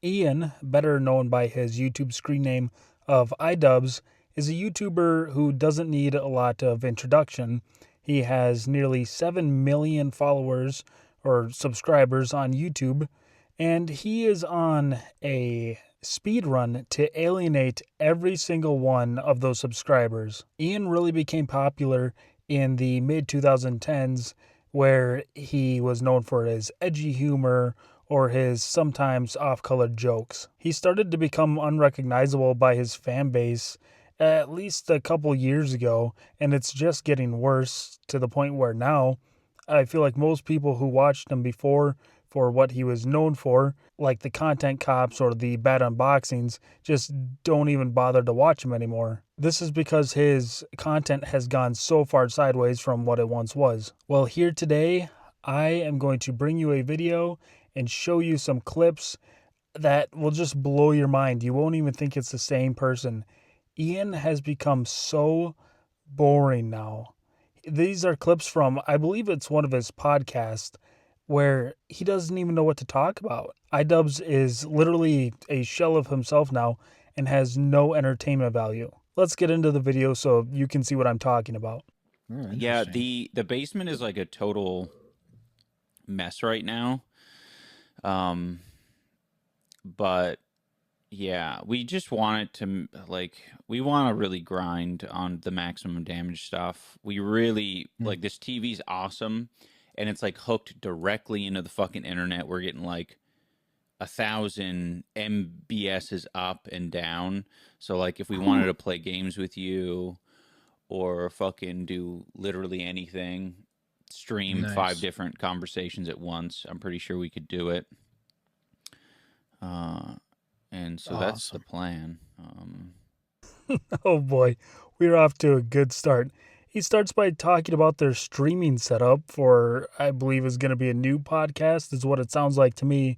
Ian, better known by his YouTube screen name of iDubbbz, is a YouTuber who doesn't need a lot of introduction. He has nearly 7 million followers or subscribers on YouTube, and he is on a speed run to alienate every single one of those subscribers. Ian really became popular in the mid 2010s, where he was known for his edgy humor or his sometimes off-color jokes. He started to become unrecognizable by his fan base at least a couple years ago, and it's just getting worse to the point where now I feel like most people who watched him before for what he was known for, like the content cops or the bad unboxings, just don't even bother to watch him anymore. This is because his content has gone so far sideways from what it once was. Well, here today, I am going to bring you a video and show you some clips that will just blow your mind. You won't even think it's the same person. Ian has become so boring now. These are clips from, I believe it's one of his podcasts, where he doesn't even know what to talk about. iDubbbz is literally a shell of himself now and has no entertainment value. Let's get into the video so you can see what I'm talking about. Yeah, the basement is like a total mess right now. But yeah, we just want it to, like, we want to really grind on the maximum damage stuff. We really, like, this TV's awesome, and it's, like, hooked directly into the fucking internet. We're getting, like, 1,000 MBSs up and down. So, like, if we wanted to play games with you or fucking do literally anything, stream 5 different conversations at once, I'm pretty sure we could do it. And so that's the plan. Oh boy, we're off to a good start. He starts by talking about their streaming setup for, I believe is going to be a new podcast, is what it sounds like to me.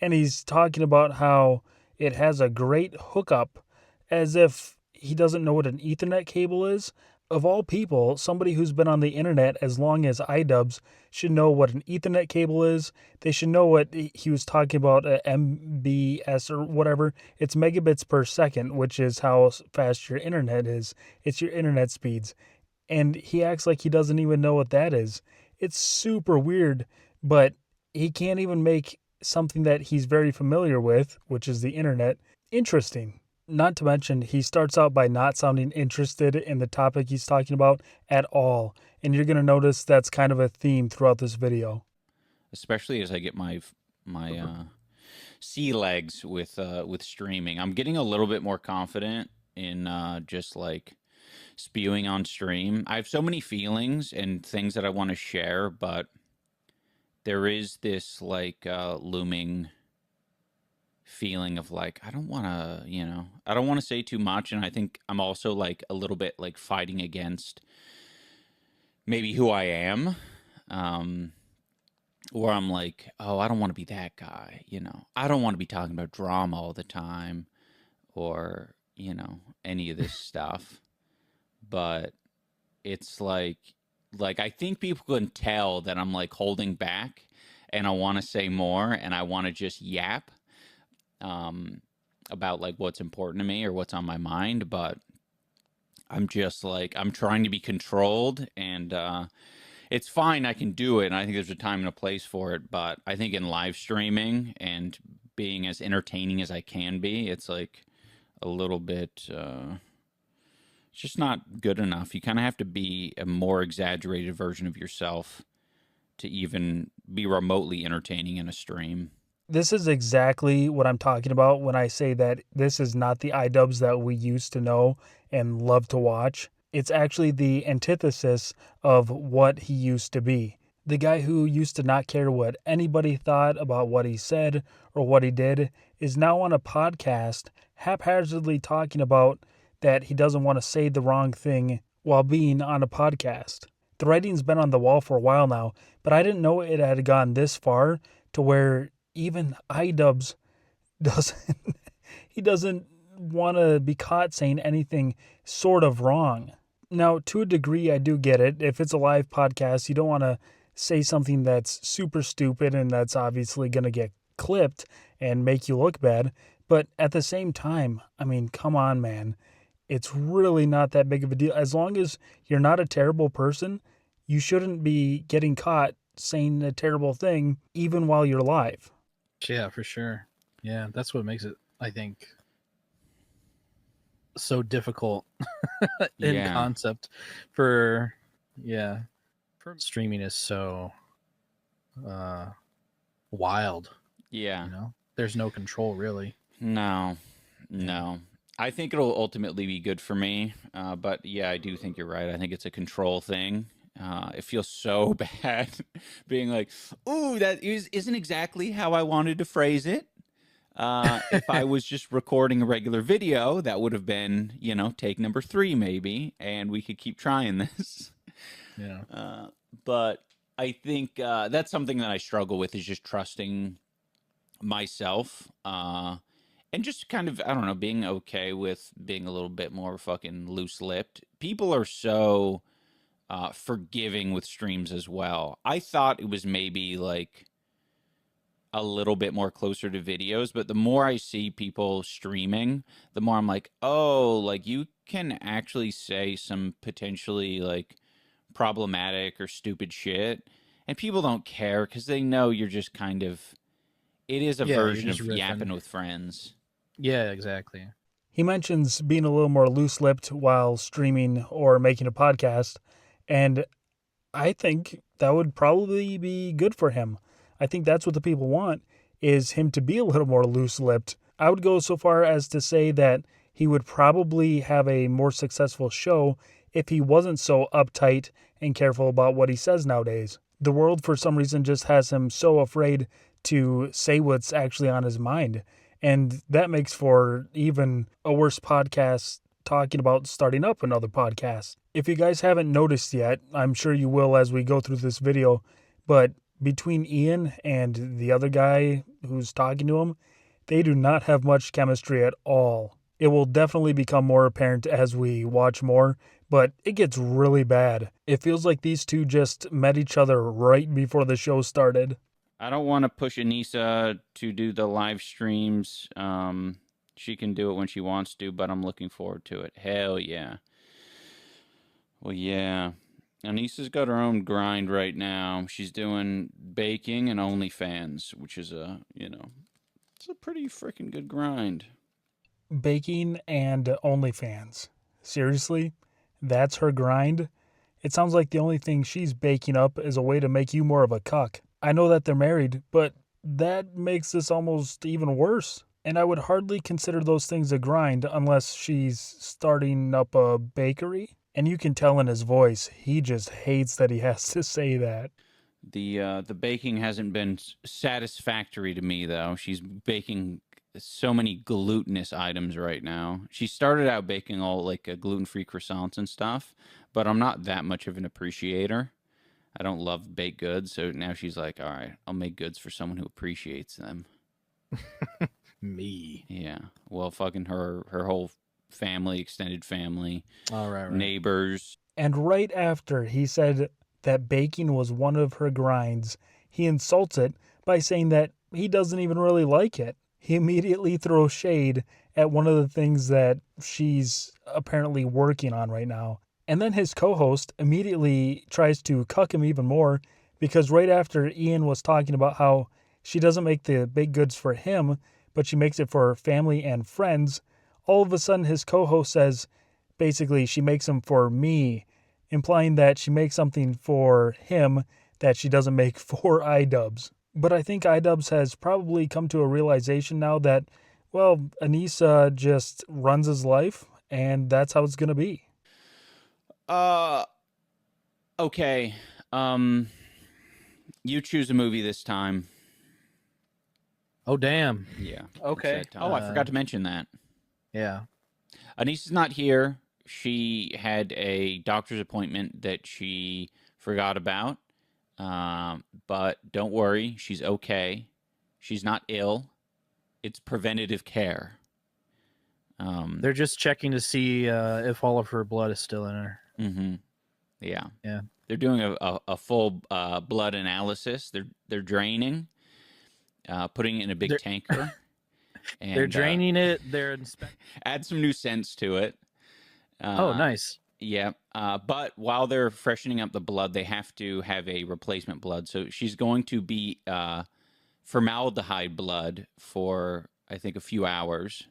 And he's talking about how it has a great hookup, as if he doesn't know what an Ethernet cable is. Of all people, somebody who's been on the internet as long as iDubbbz should know what an Ethernet cable is. They should know what he was talking about, MBS or whatever. It's megabits per second, which is how fast your internet is. It's your internet speeds. And he acts like he doesn't even know what that is. It's super weird, but he can't even make something that he's very familiar with, which is the internet, interesting. Not to mention, he starts out by not sounding interested in the topic he's talking about at all. And you're going to notice that's kind of a theme throughout this video. Especially as I get my sea legs with streaming. I'm getting a little bit more confident in just like spewing on stream. I have so many feelings and things that I want to share, but there is this like looming feeling of like, I don't want to, I don't want to say too much. And I think I'm also like a little bit like fighting against maybe who I am. Or I'm like, oh, I don't want to be that guy, I don't want to be talking about drama all the time or, any of this stuff. But it's like I think people can tell that I'm like holding back and I want to say more and I want to just yap about like what's important to me or what's on my mind, but I'm just like, I'm trying to be controlled and it's fine, I can do it, and I think there's a time and a place for it, but I think in live streaming and being as entertaining as I can be, it's like a little bit it's just not good enough. You kind of have to be a more exaggerated version of yourself to even be remotely entertaining in a stream. This is exactly what I'm talking about when I say that this is not the iDubbbz that we used to know and love to watch. It's actually the antithesis of what he used to be. The guy who used to not care what anybody thought about what he said or what he did is now on a podcast haphazardly talking about that he doesn't want to say the wrong thing while being on a podcast. The writing's been on the wall for a while now, but I didn't know it had gone this far to where even iDubbbz doesn't want to be caught saying anything sort of wrong. Now, to a degree, I do get it. If it's a live podcast, you don't want to say something that's super stupid and that's obviously going to get clipped and make you look bad. But at the same time, I mean, come on, man. It's really not that big of a deal. As long as you're not a terrible person, you shouldn't be getting caught saying a terrible thing even while you're live. Yeah, for sure. Yeah, that's what makes it, I think, so difficult in Yeah. concept for streaming is so wild. Yeah. You know, there's no control really. No. I think it'll ultimately be good for me. But yeah, I do think you're right. I think it's a control thing. It feels so bad being like, ooh, that isn't exactly how I wanted to phrase it. If I was just recording a regular video, that would have been, take number 3 maybe, and we could keep trying this. Yeah. But I think that's something that I struggle with, is just trusting myself, and just kind of, I don't know, being okay with being a little bit more fucking loose-lipped. People are so forgiving with streams as well. I thought it was maybe like a little bit more closer to videos, but the more I see people streaming, the more I'm like, oh, like you can actually say some potentially like problematic or stupid shit, and people don't care because they know you're just kind of, it is a version of riffing. yapping with friends. Yeah, exactly. He mentions being a little more loose-lipped while streaming or making a podcast, and I think that would probably be good for him. I think that's what the people want, is him to be a little more loose-lipped. I would go so far as to say that he would probably have a more successful show if he wasn't so uptight and careful about what he says nowadays. The world, for some reason, just has him so afraid to say what's actually on his mind. And that makes for even a worse podcast talking about starting up another podcast. If you guys haven't noticed yet, I'm sure you will as we go through this video, but between Ian and the other guy who's talking to him, they do not have much chemistry at all. It will definitely become more apparent as we watch more, but it gets really bad. It feels like these two just met each other right before the show started. I don't want to push Anissa to do the live streams. She can do it when she wants to, but I'm looking forward to it. Hell yeah. Well, yeah. Anissa's got her own grind right now. She's doing baking and OnlyFans, which is it's a pretty freaking good grind. Baking and OnlyFans. Seriously? That's her grind? It sounds like the only thing she's baking up is a way to make you more of a cuck. I know that they're married, but that makes this almost even worse. And I would hardly consider those things a grind unless she's starting up a bakery. And you can tell in his voice, he just hates that he has to say that. The baking hasn't been satisfactory to me, though. She's baking so many glutinous items right now. She started out baking all like gluten-free croissants and stuff, but I'm not that much of an appreciator. I don't love baked goods, so now she's like, all right, I'll make goods for someone who appreciates them. Me. Yeah. Well, fucking her whole family, extended family, All right. neighbors. And right after he said that baking was one of her grinds, he insults it by saying that he doesn't even really like it. He immediately throws shade at one of the things that she's apparently working on right now. And then his co-host immediately tries to cuck him even more, because right after Ian was talking about how she doesn't make the baked goods for him, but she makes it for family and friends, all of a sudden his co-host says, basically, she makes them for me, implying that she makes something for him that she doesn't make for iDubbbz. But I think iDubbbz has probably come to a realization now that, well, Anissa just runs his life, and that's how it's going to be. Okay. You choose a movie this time. Oh, damn. Yeah. Okay. Oh, I forgot to mention that. Yeah. Anissa's not here. She had a doctor's appointment that she forgot about. But don't worry, she's okay. She's not ill. It's preventative care. They're just checking to see if all of her blood is still in her. Mm-hmm. Yeah. Yeah. They're doing a full blood analysis. They're draining. putting it in a big They're- tanker. And, They're draining it. They're add some new scents to it. oh, nice. Yeah. But while they're freshening up the blood, they have to have a replacement blood. So she's going to be formaldehyde blood for, I think, a few hours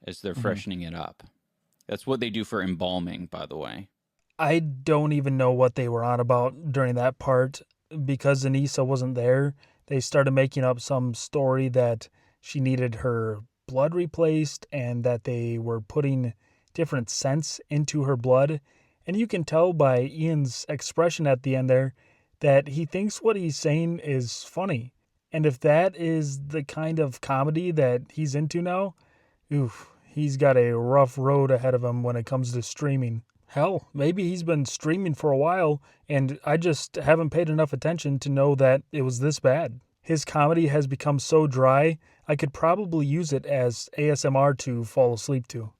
as they're freshening it up. That's what they do for embalming, by the way. I don't even know what they were on about during that part because Anissa wasn't there. They started making up some story that she needed her blood replaced and that they were putting different scents into her blood. And you can tell by Ian's expression at the end there that he thinks what he's saying is funny. And if that is the kind of comedy that he's into now, oof, he's got a rough road ahead of him when it comes to streaming. Hell, maybe he's been streaming for a while and I just haven't paid enough attention to know that it was this bad. His comedy has become so dry, I could probably use it as ASMR to fall asleep to.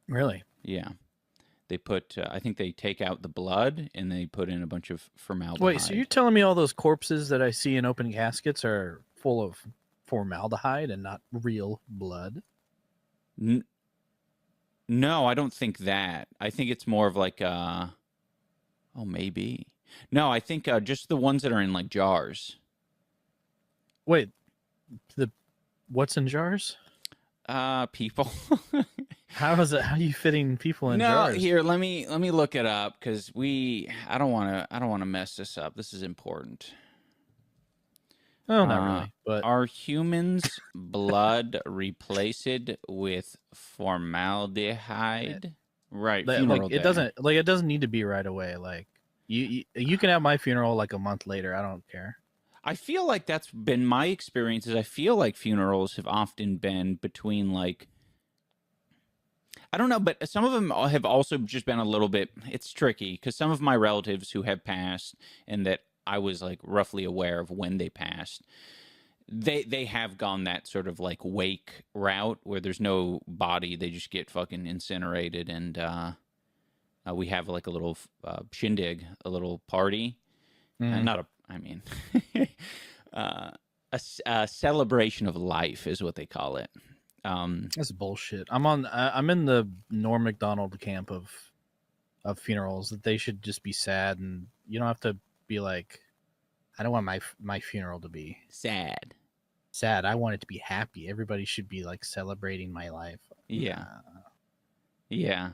Really? Yeah. They put, I think they take out the blood and they put in a bunch of formaldehyde. Wait, so you're telling me all those corpses that I see in open caskets are full of formaldehyde and not real blood? No, I don't think that. I think it's more of like, oh, maybe. No, I think just the ones that are in like jars. Wait, what's in jars? People. How are you fitting people in No, jars? here, let me look it up because I don't want to mess this up. This is important. Oh, not really. But are humans' blood replaced with formaldehyde? Right, funeral like day. it doesn't need to be right away. Like you can have my funeral like a month later. I don't care. I feel like that's been my experiences. I feel like funerals have often been between like, I don't know, but some of them have also just been a little bit, it's tricky because some of my relatives who have passed and that I was like roughly aware of when they passed, they have gone that sort of like wake route where there's no body. They just get fucking incinerated and we have like a little shindig, a little party. Not a, I mean, a celebration of life is what they call it. That's bullshit. I'm in the Norm Macdonald camp of funerals that they should just be sad and you don't have to be like, I don't want my funeral to be sad. I want it to be happy. Everybody should be like celebrating my life. Yeah. Yeah.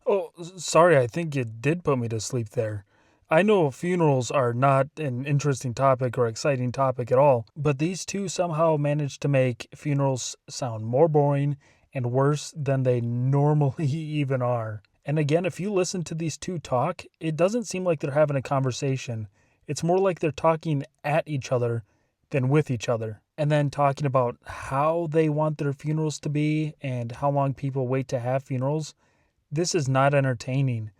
Oh, sorry, I think you did put me to sleep there. I know funerals are not an interesting topic or exciting topic at all, but these two somehow managed to make funerals sound more boring and worse than they normally even are. And again, if you listen to these two talk, it doesn't seem like they're having a conversation. It's more like they're talking at each other than with each other. And then talking about how they want their funerals to be and how long people wait to have funerals. This is not entertaining.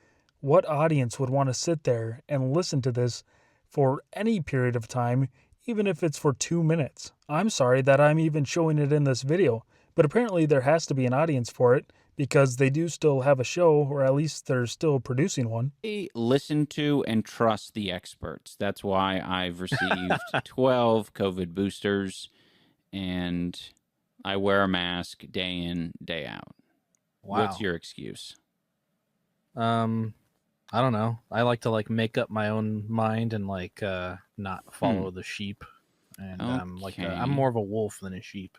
What audience would want to sit there and listen to this for any period of time, even if it's for 2 minutes? I'm sorry that I'm even showing it in this video, but apparently there has to be an audience for it because they do still have a show, or at least they're still producing one. Listen to and trust the experts. That's why I've received 12 COVID boosters and I wear a mask day in, day out. Wow. What's your excuse? I don't know. I like to like make up my own mind and like not follow the sheep. And I'm more of a wolf than a sheep.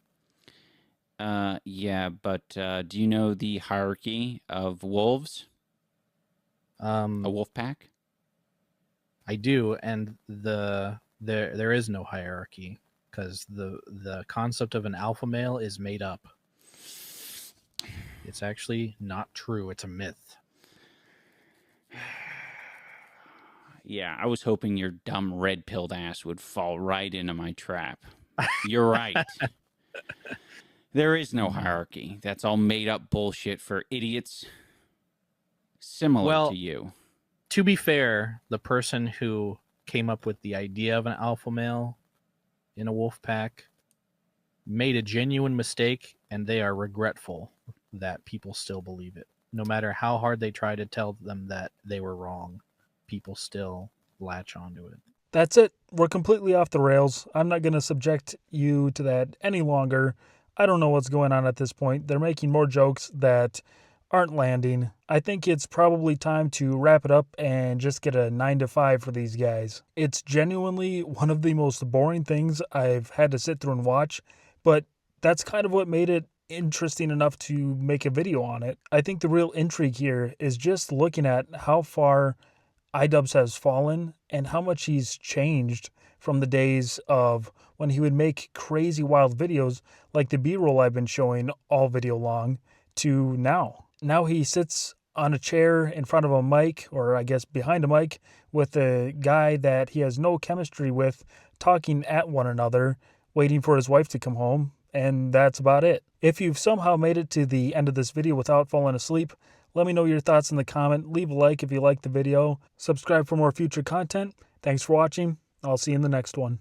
Yeah, but do you know the hierarchy of wolves? A wolf pack? I do, and there is no hierarchy because the concept of an alpha male is made up. It's actually not true. It's a myth. Yeah, I was hoping your dumb red-pilled ass would fall right into my trap. You're right. There is no hierarchy. That's all made-up bullshit for idiots similar to you. To be fair, the person who came up with the idea of an alpha male in a wolf pack made a genuine mistake, and they are regretful that people still believe it. No matter how hard they try to tell them that they were wrong, people still latch onto it. That's it. We're completely off the rails. I'm not going to subject you to that any longer. I don't know what's going on at this point. They're making more jokes that aren't landing. I think it's probably time to wrap it up and just get a 9 to 5 for these guys. It's genuinely one of the most boring things I've had to sit through and watch, but that's kind of what made it interesting enough to make a video on it. I think the real intrigue here is just looking at how far iDubbbz has fallen and how much he's changed from the days of when he would make crazy wild videos like the B-roll I've been showing all video long to now. Now he sits on a chair in front of a mic, or I guess behind a mic, with a guy that he has no chemistry with, talking at one another, waiting for his wife to come home, and that's about it. If you've somehow made it to the end of this video without falling asleep, let me know your thoughts in the comment. Leave a like if you liked the video. Subscribe for more future content. Thanks for watching. I'll see you in the next one.